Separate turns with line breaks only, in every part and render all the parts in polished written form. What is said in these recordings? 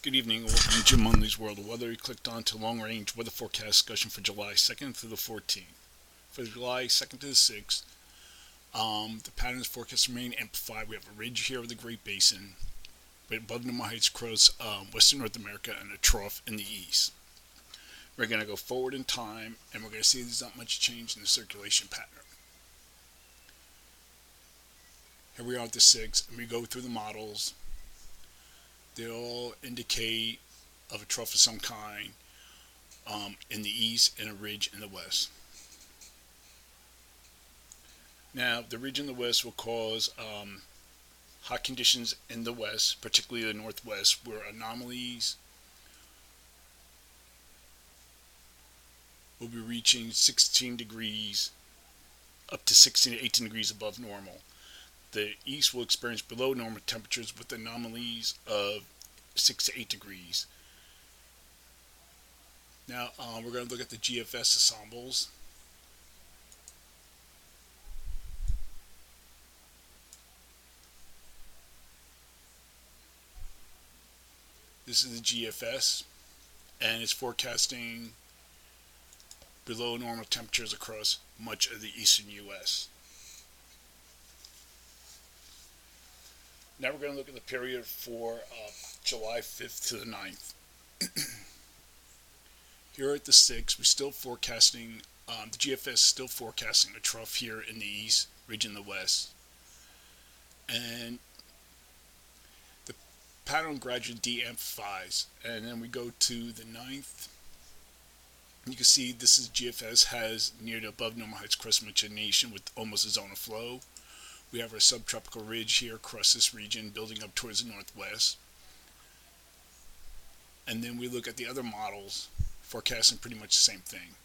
Good evening and welcome to Jim Munley's World of Weather. You clicked on to long range weather forecast discussion for July 2nd through the 14th. For July 2nd to the 6th, the patterns forecast remain amplified. We have a ridge here of the Great Basin, but above normal heights across western North America and a trough in the east. We're going to go forward in time and we're going to see there's not much change in the circulation pattern. Here we are at the 6th, and we go through the models. They all indicate of a trough of some kind in the east and a ridge in the west. Now, the ridge in the west will cause hot conditions in the west, particularly the northwest, where anomalies will be reaching 16 degrees up to 16 to 18 degrees above normal. The east will experience below normal temperatures with anomalies of 6 to 8 degrees. Now we're going to look at the GFS ensembles. This is the GFS, and it's forecasting below normal temperatures across much of the eastern U.S. Now we're going to look at the period for July 5th to the 9th. Here at the 6th, we're still forecasting, the GFS is still forecasting a trough here in the east, ridge in the west. And the pattern gradually de-amplifies. And then we go to the 9th. You can see this is GFS has near the above normal heights across much of the nation with almost a zone of flow. We have our subtropical ridge here across this region building up towards the northwest. And then we look at the other models forecasting pretty much the same thing,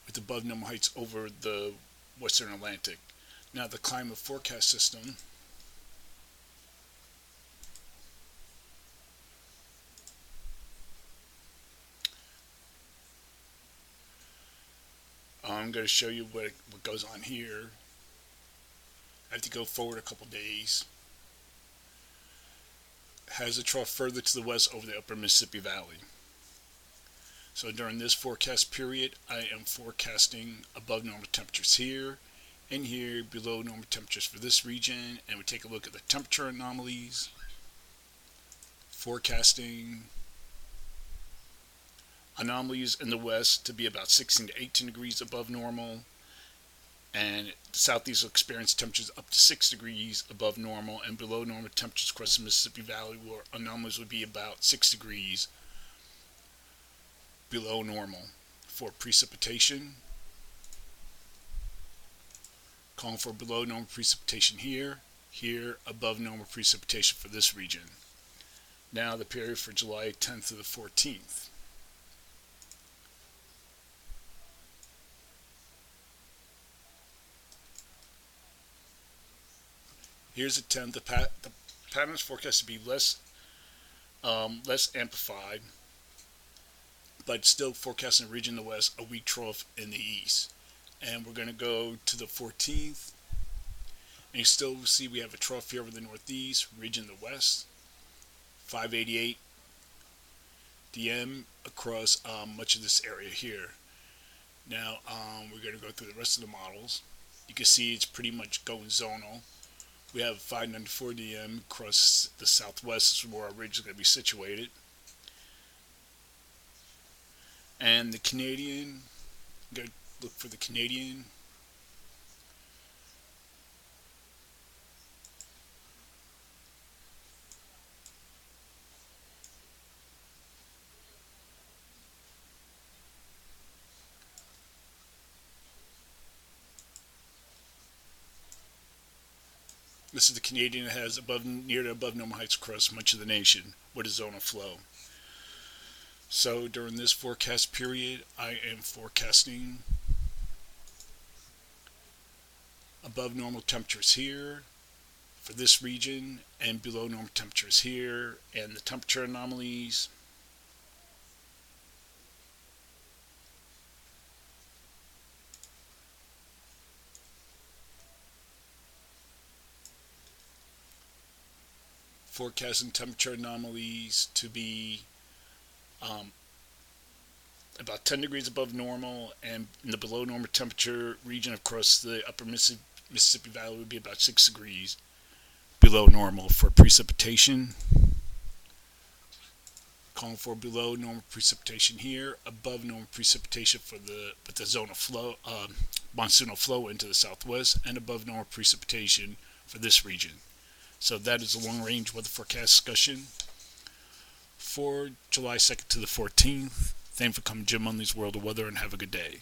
with above normal heights over the western Atlantic. Now the climate forecast system I'm going to show you what goes on here. I have to go forward a couple days. Has a trough further to the west over the upper Mississippi Valley. So during this forecast period, I am forecasting above normal temperatures here and here, below normal temperatures for this region. And we take a look at the temperature anomalies. Forecasting anomalies in the west to be about 16 to 18 degrees above normal. And the southeast will experience temperatures up to 6 degrees above normal, and below normal temperatures across the Mississippi Valley, where anomalies would be about 6 degrees below normal. For precipitation, calling for below normal precipitation here, above normal precipitation for this region. Now the period for July 10th to the 14th. Here's the 10th. The pattern is forecast to be less amplified, but still forecasting a region in the west, a weak trough in the east. And we're going to go to the 14th, and you still see we have a trough here over the northeast, ridge in the west, 588 DM across much of this area here. Now we're going to go through the rest of the models. You can see it's pretty much going zonal. We have 594 DM across the southwest. This is where our ridge is going to be situated. And the Canadian, I'm going to look for the Canadian. This is the Canadian that has near to above normal heights across much of the nation with a zone of flow. So during this forecast period, I am forecasting above normal temperatures here for this region and below normal temperatures here, and the temperature anomalies forecasting temperature anomalies to be um, about 10 degrees above normal, and in the below normal temperature region across the upper Mississippi Valley would be about 6 degrees below normal for precipitation. Calling for below normal precipitation here, above normal precipitation for the zone of flow, monsoonal flow into the southwest, and above normal precipitation for this region. So that is a long-range weather forecast discussion for July 2nd to the 14th. Thanks for coming, Jim Munley's World of Weather, and have a good day.